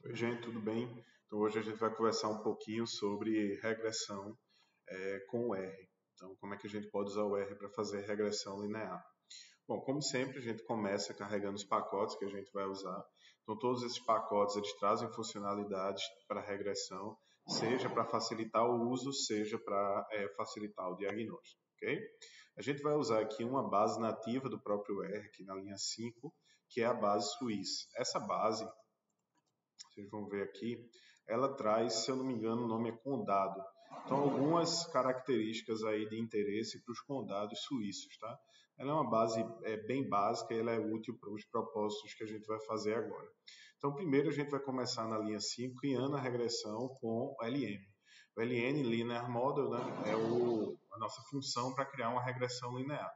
Oi, gente, tudo bem? Então, hoje a gente vai conversar um pouquinho sobre regressão com o R. Então, como é que a gente pode usar o R para fazer regressão linear? Bom, como sempre, a gente começa carregando os pacotes que a gente vai usar. Então, todos esses pacotes eles trazem funcionalidades para regressão, seja para facilitar o uso, seja para facilitar o diagnóstico, ok? A gente vai usar aqui uma base nativa do próprio R, aqui na linha 5, que é a base Swiss. Essa base vocês vão ver aqui, ela traz, se eu não me engano, o nome é condado. Então, algumas características aí de interesse para os condados suíços, tá? Ela é uma base bem básica e ela é útil para os propósitos que a gente vai fazer agora. Então, primeiro a gente vai começar na linha 5, criando a regressão com o LM. O LN, Linear Model, né, é a nossa função para criar uma regressão linear.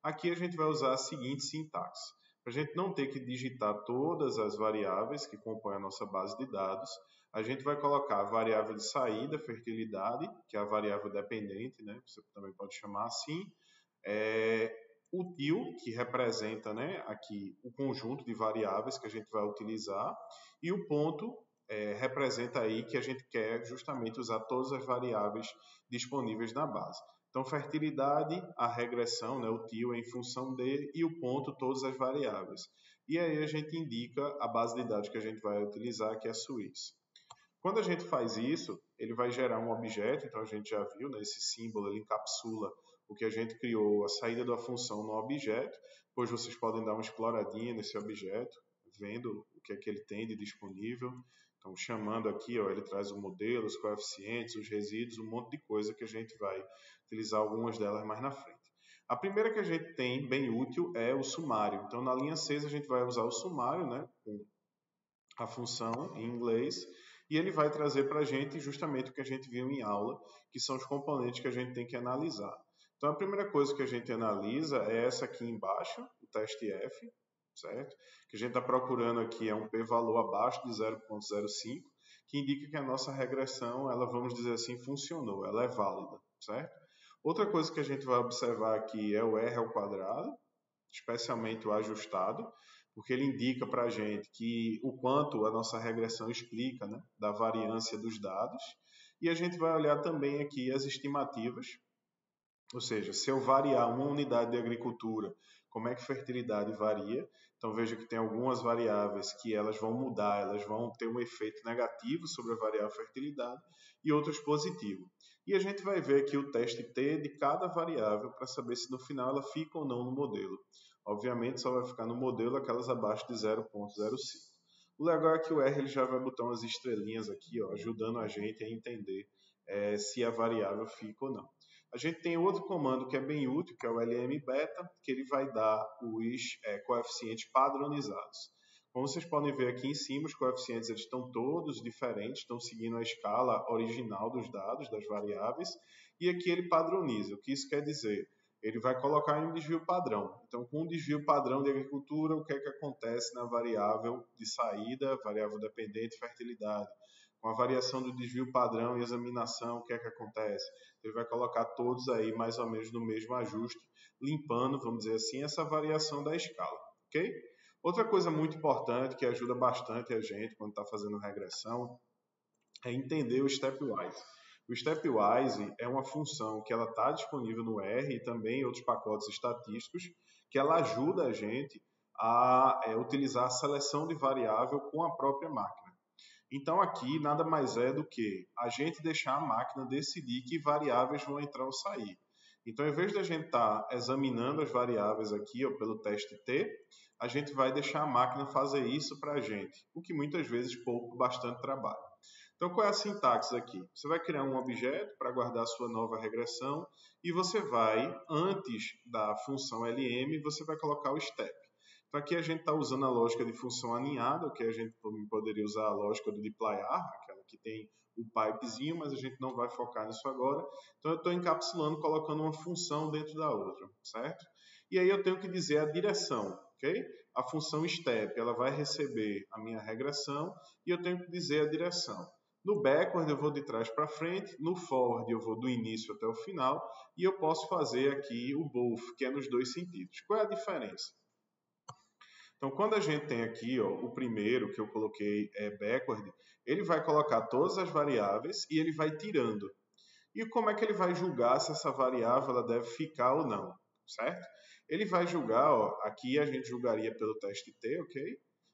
Aqui a gente vai usar a seguinte sintaxe. Para a gente não ter que digitar todas as variáveis que compõem a nossa base de dados, a gente vai colocar a variável de saída, fertilidade, que é a variável dependente, né? Você também pode chamar assim. O til, que representa, né, aqui o conjunto de variáveis que a gente vai utilizar, e o ponto representa aí que a gente quer justamente usar todas as variáveis disponíveis na base. Então, fertilidade, a regressão, né, o til é em função de, e o ponto, todas as variáveis. E aí a gente indica a base de dados que a gente vai utilizar, que é a Swiss. Quando a gente faz isso, ele vai gerar um objeto, então a gente já viu, né, esse símbolo, ele encapsula o que a gente criou, a saída da função no objeto. Depois vocês podem dar uma exploradinha nesse objeto, vendo o que é que ele tem de disponível. Então, chamando aqui, ó, ele traz o modelo, os coeficientes, os resíduos, um monte de coisa que a gente vai utilizar algumas delas mais na frente. A primeira que a gente tem, bem útil, é o sumário. Então, na linha 6, a gente vai usar o sumário, né, com a função em inglês, e ele vai trazer para a gente justamente o que a gente viu em aula, que são os componentes que a gente tem que analisar. Então, a primeira coisa que a gente analisa é essa aqui embaixo, o teste F, certo? Que a gente está procurando aqui é um p-valor abaixo de 0,05, que indica que a nossa regressão, ela, vamos dizer assim, funcionou, ela é válida, certo? Outra coisa que a gente vai observar aqui é o R ao quadrado, especialmente o ajustado, porque ele indica para a gente que o quanto a nossa regressão explica, né, da variância dos dados. E a gente vai olhar também aqui as estimativas, ou seja, se eu variar uma unidade de agricultura, como é que a fertilidade varia? Então veja que tem algumas variáveis que elas vão mudar, elas vão ter um efeito negativo sobre a variável fertilidade e outras positivo. E a gente vai ver aqui o teste T de cada variável para saber se no final ela fica ou não no modelo. Obviamente só vai ficar no modelo aquelas abaixo de 0,05. O legal é que o R ele já vai botar umas estrelinhas aqui, ó, ajudando a gente a entender se a variável fica ou não. A gente tem outro comando que é bem útil, que é o lmbeta, que ele vai dar os coeficientes padronizados. Como vocês podem ver aqui em cima, os coeficientes eles estão todos diferentes, estão seguindo a escala original dos dados, das variáveis, e aqui ele padroniza. O que isso quer dizer? Ele vai colocar em um desvio padrão. Então, com um desvio padrão de agricultura, o que é que acontece na variável de saída, variável dependente, fertilidade? Com a variação do desvio padrão e examinação, o que é que acontece? Ele vai colocar todos aí mais ou menos no mesmo ajuste, limpando, vamos dizer assim, essa variação da escala, ok? Outra coisa muito importante que ajuda bastante a gente quando está fazendo regressão é entender o stepwise. O stepwise é uma função que ela está disponível no R e também em outros pacotes estatísticos, que ela ajuda a gente a utilizar a seleção de variável com a própria máquina. Então aqui nada mais é do que a gente deixar a máquina decidir que variáveis vão entrar ou sair. Então, em vez de a gente estar examinando as variáveis aqui, ó, pelo teste T, a gente vai deixar a máquina fazer isso para a gente, o que muitas vezes poupa bastante trabalho. Então, qual é a sintaxe aqui? Você vai criar um objeto para guardar a sua nova regressão e você vai, antes da função LM, você vai colocar o step. Então, aqui a gente está usando a lógica de função aninhada, que a gente poderia usar a lógica do dplyr, aquela que tem o pipezinho, mas a gente não vai focar nisso agora. Então, eu estou encapsulando, colocando uma função dentro da outra, certo? E aí eu tenho que dizer a direção, ok? A função step, ela vai receber a minha regressão e eu tenho que dizer a direção. No backward eu vou de trás para frente, no forward eu vou do início até o final e eu posso fazer aqui o both, que é nos dois sentidos. Qual é a diferença? Então, quando a gente tem aqui, ó, o primeiro que eu coloquei é backward, ele vai colocar todas as variáveis e ele vai tirando. E como é que ele vai julgar se essa variável ela deve ficar ou não, certo? Ele vai julgar, ó, aqui a gente julgaria pelo teste T, ok?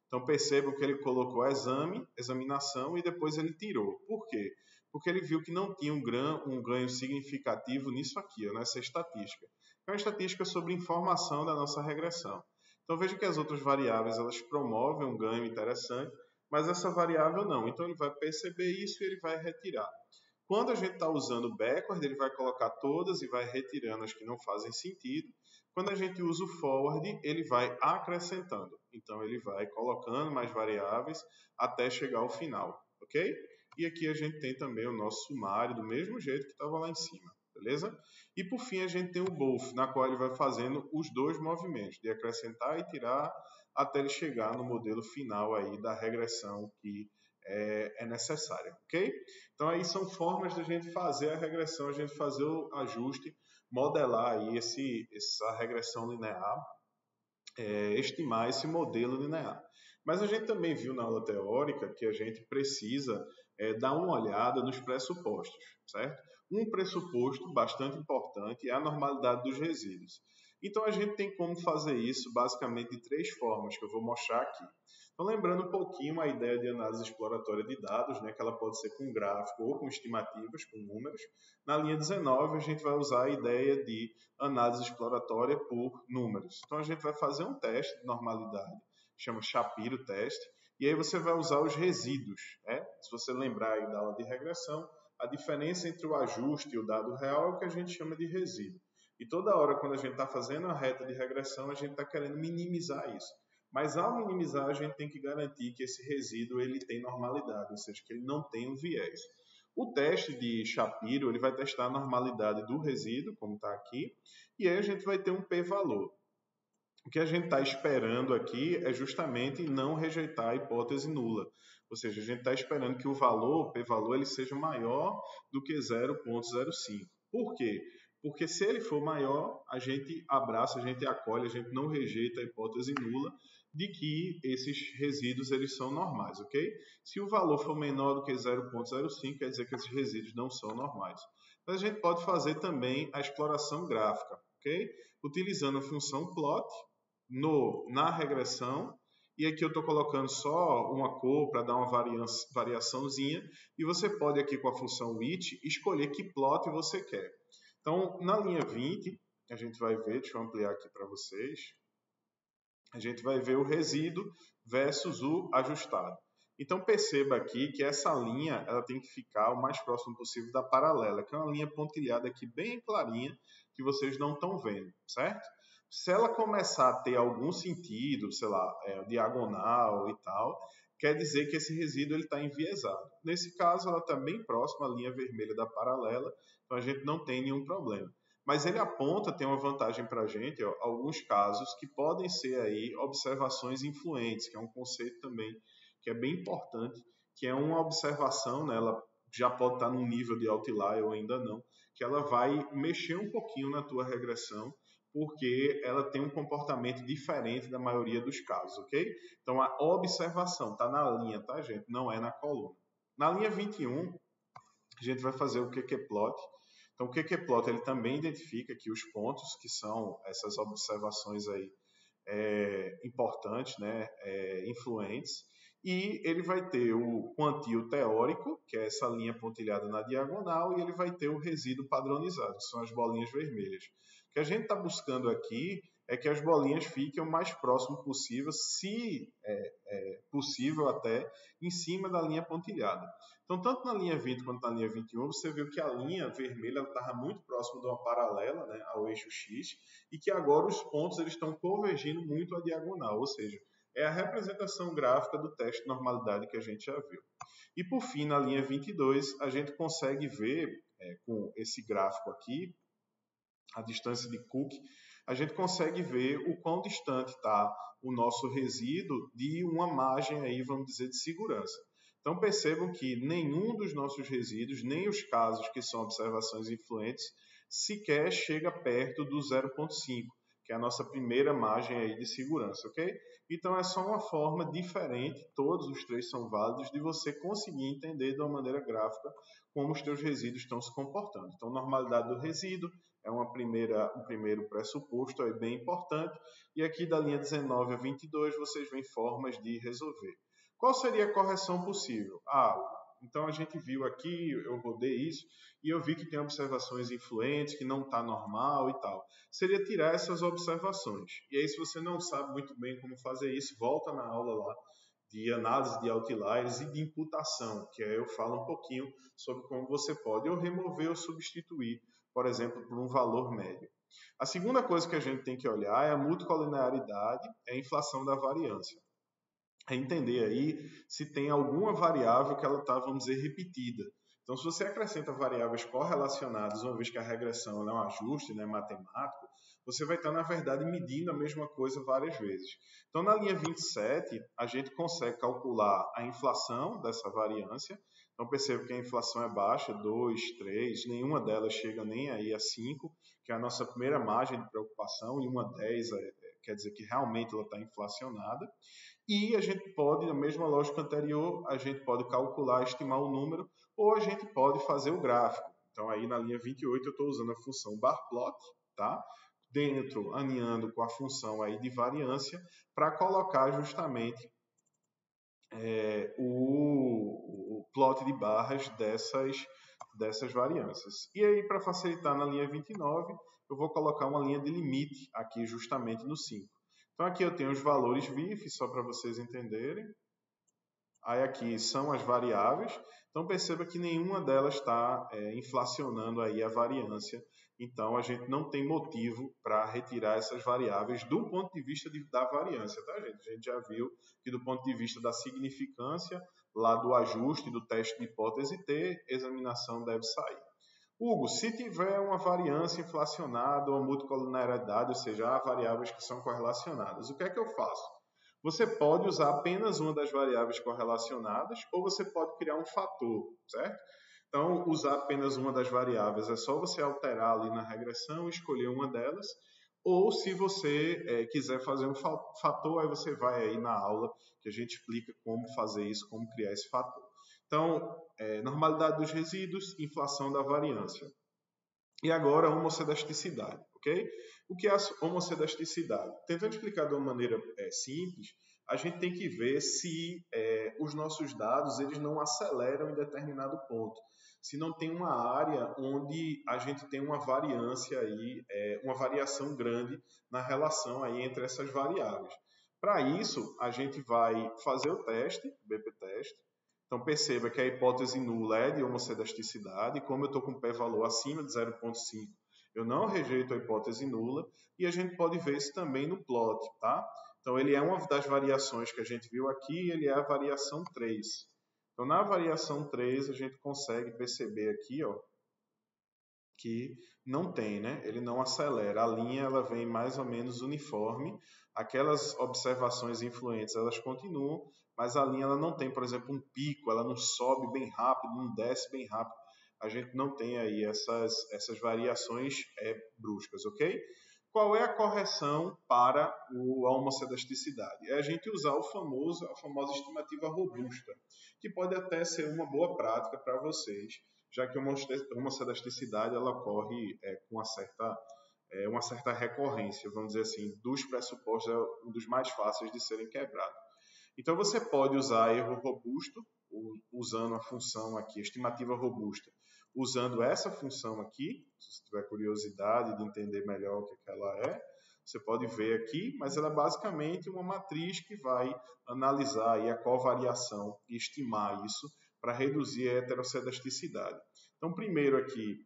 Então percebam que ele colocou exame, examinação e depois ele tirou. Por quê? Porque ele viu que não tinha um ganho significativo nisso aqui, ó, nessa estatística. É uma estatística sobre informação da nossa regressão. Então veja que as outras variáveis elas promovem um ganho interessante, mas essa variável não. Então ele vai perceber isso e ele vai retirar. Quando a gente está usando o backward, ele vai colocar todas e vai retirando as que não fazem sentido. Quando a gente usa o forward, ele vai acrescentando. Então, ele vai colocando mais variáveis até chegar ao final, ok? E aqui a gente tem também o nosso sumário, do mesmo jeito que estava lá em cima, beleza? E por fim, a gente tem o both, na qual ele vai fazendo os dois movimentos, de acrescentar e tirar, até ele chegar no modelo final aí da regressão que é necessária, ok? Então, aí são formas de a gente fazer a regressão, a gente fazer o ajuste, modelar aí essa regressão linear, estimar esse modelo linear. Mas a gente também viu na aula teórica que a gente precisa dar uma olhada nos pressupostos, certo? Um pressuposto bastante importante é a normalidade dos resíduos. Então, a gente tem como fazer isso basicamente de três formas, que eu vou mostrar aqui. Então, lembrando um pouquinho a ideia de análise exploratória de dados, né, que ela pode ser com gráfico ou com estimativas, com números. Na linha 19, a gente vai usar a ideia de análise exploratória por números. Então, a gente vai fazer um teste de normalidade, chama Shapiro teste, e aí você vai usar os resíduos. Né? Se você lembrar aí da aula de regressão, a diferença entre o ajuste e o dado real é o que a gente chama de resíduo. E toda hora, quando a gente está fazendo a reta de regressão, a gente está querendo minimizar isso. Mas ao minimizar, a gente tem que garantir que esse resíduo ele tem normalidade, ou seja, que ele não tem um viés. O teste de Shapiro ele vai testar a normalidade do resíduo, como está aqui, e aí a gente vai ter um p-valor. O que a gente está esperando aqui é justamente não rejeitar a hipótese nula. Ou seja, a gente está esperando que o valor, o p-valor, ele seja maior do que 0,05. Por quê? Porque se ele for maior, a gente abraça, a gente acolhe, a gente não rejeita a hipótese nula de que esses resíduos eles são normais, ok? Se o valor for menor do que 0,05, quer dizer que esses resíduos não são normais. Mas a gente pode fazer também a exploração gráfica, ok? Utilizando a função plot na regressão, e aqui eu estou colocando só uma cor para dar uma variaçãozinha, e você pode aqui com a função with escolher que plot você quer. Então, na linha 20, a gente vai ver, deixa eu ampliar aqui para vocês, a gente vai ver o resíduo versus o ajustado. Então, perceba aqui que essa linha ela tem que ficar o mais próximo possível da paralela, que é uma linha pontilhada aqui bem clarinha, que vocês não estão vendo, certo? Se ela começar a ter algum sentido, sei lá, diagonal e tal, quer dizer que esse resíduo está enviesado. Nesse caso, ela está bem próxima à linha vermelha da paralela, então a gente não tem nenhum problema. Mas ele aponta, tem uma vantagem para a gente, ó, alguns casos que podem ser aí observações influentes, que é um conceito também que é bem importante, que é uma observação, né, ela já pode estar num nível de outlier ou ainda não, que ela vai mexer um pouquinho na tua regressão, porque ela tem um comportamento diferente da maioria dos casos, ok? Então, a observação está na linha, tá, gente? Não é na coluna. Na linha 21, a gente vai fazer o QQ-plot. Então, o QQ-plot ele também identifica aqui os pontos, que são essas observações aí importantes, né, influentes, e ele vai ter o quantio teórico, que é essa linha pontilhada na diagonal, e ele vai ter o resíduo padronizado, que são as bolinhas vermelhas. O que a gente está buscando aqui é que as bolinhas fiquem o mais próximo possível, se possível até, em cima da linha pontilhada. Então, tanto na linha 20 quanto na linha 21, você viu que a linha vermelha estava muito próxima de uma paralela, né, ao eixo X, e que agora os pontos eles estão convergindo muito à diagonal, ou seja, é a representação gráfica do teste de normalidade que a gente já viu. E por fim, na linha 22, a gente consegue ver, com esse gráfico aqui, a distância de Cook, a gente consegue ver o quão distante está o nosso resíduo de uma margem aí, vamos dizer, de segurança. Então percebam que nenhum dos nossos resíduos, nem os casos que são observações influentes, sequer chega perto do 0,5. que é a nossa primeira margem aí de segurança, ok? Então é só uma forma diferente, todos os três são válidos, de você conseguir entender de uma maneira gráfica como os teus resíduos estão se comportando. Então, normalidade do resíduo é um primeiro pressuposto aí bem importante, e aqui da linha 19 a 22 vocês veem formas de resolver. Qual seria a correção possível? Então a gente viu aqui, eu rodei isso, e eu vi que tem observações influentes, que não está normal e tal. Seria tirar essas observações. E aí, se você não sabe muito bem como fazer isso, volta na aula lá de análise de outliers e de imputação, que aí eu falo um pouquinho sobre como você pode ou remover ou substituir, por exemplo, por um valor médio. A segunda coisa que a gente tem que olhar é a multicolinearidade, é a inflação da variância. É entender aí se tem alguma variável que ela está, vamos dizer, repetida. Então, se você acrescenta variáveis correlacionadas, uma vez que a regressão é um ajuste, né, matemático, você vai estar, na verdade, medindo a mesma coisa várias vezes. Então, na linha 27, a gente consegue calcular a inflação dessa variância. Então, perceba que a inflação é baixa, 2, 3, nenhuma delas chega nem aí a 5, que é a nossa primeira margem de preocupação, e uma 10 quer dizer que realmente ela está inflacionada. E a gente pode, na mesma lógica anterior, a gente pode calcular, estimar o número, ou a gente pode fazer o gráfico. Então, aí na linha 28, eu estou usando a função barplot, tá? Dentro, alinhando com a função aí de variância, para colocar justamente o plot de barras dessas variâncias. E aí, para facilitar na linha 29, eu vou colocar uma linha de limite aqui justamente no 5. Então, aqui eu tenho os valores VIF, só para vocês entenderem. Aí aqui são as variáveis. Então, perceba que nenhuma delas está inflacionando aí a variância. Então, a gente não tem motivo para retirar essas variáveis do ponto de vista da variância, tá, gente? A gente já viu que do ponto de vista da significância, lá do ajuste do teste de hipótese T, examinação deve sair. Hugo, se tiver uma variância inflacionada ou multicolinearidade, ou seja, há variáveis que são correlacionadas, o que é que eu faço? Você pode usar apenas uma das variáveis correlacionadas ou você pode criar um fator, certo? Então, usar apenas uma das variáveis é só você alterar ali na regressão, escolher uma delas, ou se você quiser fazer um fator, aí você vai aí na aula que a gente explica como fazer isso, como criar esse fator. Então, normalidade dos resíduos, inflação da variância. E agora, a homocedasticidade, ok? O que é a homocedasticidade? Tentando explicar de uma maneira simples, a gente tem que ver se os nossos dados eles não aceleram em determinado ponto. Se não tem uma área onde a gente tem uma variância aí, uma variação grande na relação aí entre essas variáveis. Para isso, a gente vai fazer o teste, BP-teste. Então, perceba que a hipótese nula é de homocedisticidade. Como eu estou com p-valor acima de 0,5, eu não rejeito a hipótese nula. E a gente pode ver isso também no plot, tá? Então, ele é uma das variações que a gente viu aqui, ele é a variação 3. Então, na variação 3, a gente consegue perceber aqui, ó, que não tem, né? Ele não acelera. A linha ela vem mais ou menos uniforme. Aquelas observações influentes, elas continuam, mas a linha ela não tem, por exemplo, um pico, ela não sobe bem rápido, não desce bem rápido. A gente não tem aí essas variações bruscas, ok? Qual é a correção para a homocedisticidade? É a gente usar a famosa estimativa robusta, que pode até ser uma boa prática para vocês, já que a homocedisticidade ela ocorre com uma certa recorrência, vamos dizer assim, dos pressupostos, é um dos mais fáceis de serem quebrados. Então, você pode usar erro robusto, usando a função aqui, estimativa robusta, usando essa função aqui, se você tiver curiosidade de entender melhor o que ela é, você pode ver aqui, mas ela é basicamente uma matriz que vai analisar aí a covariação e estimar isso para reduzir a heterocedisticidade. Então, primeiro aqui,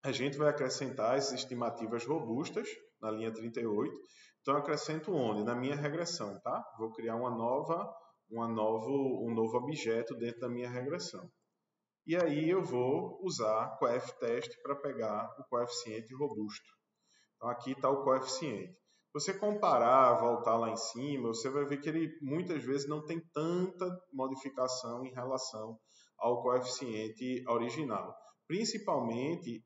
a gente vai acrescentar essas estimativas robustas na linha 38. Então, eu acrescento onde? Na minha regressão, tá? Vou criar um novo objeto dentro da minha regressão. E aí eu vou usar coef-teste para pegar o coeficiente robusto. Então, aqui está o coeficiente. Se você comparar, voltar lá em cima, você vai ver que ele muitas vezes não tem tanta modificação em relação ao coeficiente original. principalmente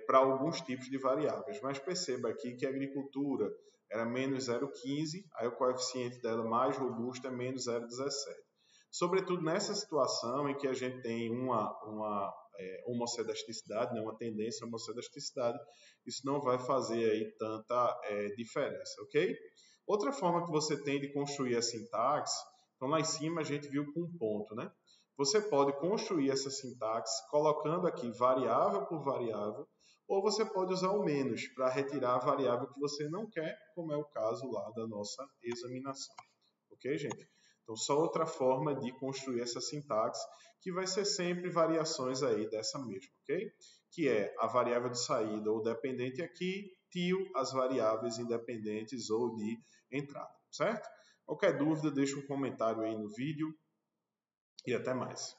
para alguns tipos de variáveis. Mas perceba aqui que a agricultura era menos 0,15, aí o coeficiente dela mais robusto é menos 0,17. Sobretudo nessa situação em que a gente tem uma homocedesticidade, né, uma tendência à homocedesticidade, isso não vai fazer aí tanta diferença, ok? Outra forma que você tem de construir a sintaxe, então lá em cima a gente viu com um ponto, né? Você pode construir essa sintaxe colocando aqui variável por variável, ou você pode usar o menos para retirar a variável que você não quer, como é o caso lá da nossa examinação. Ok, gente? Então, só outra forma de construir essa sintaxe, que vai ser sempre variações aí dessa mesma, ok? Que é a variável de saída ou dependente aqui, tio as variáveis independentes ou de entrada, certo? Qualquer dúvida, deixa um comentário aí no vídeo e até mais.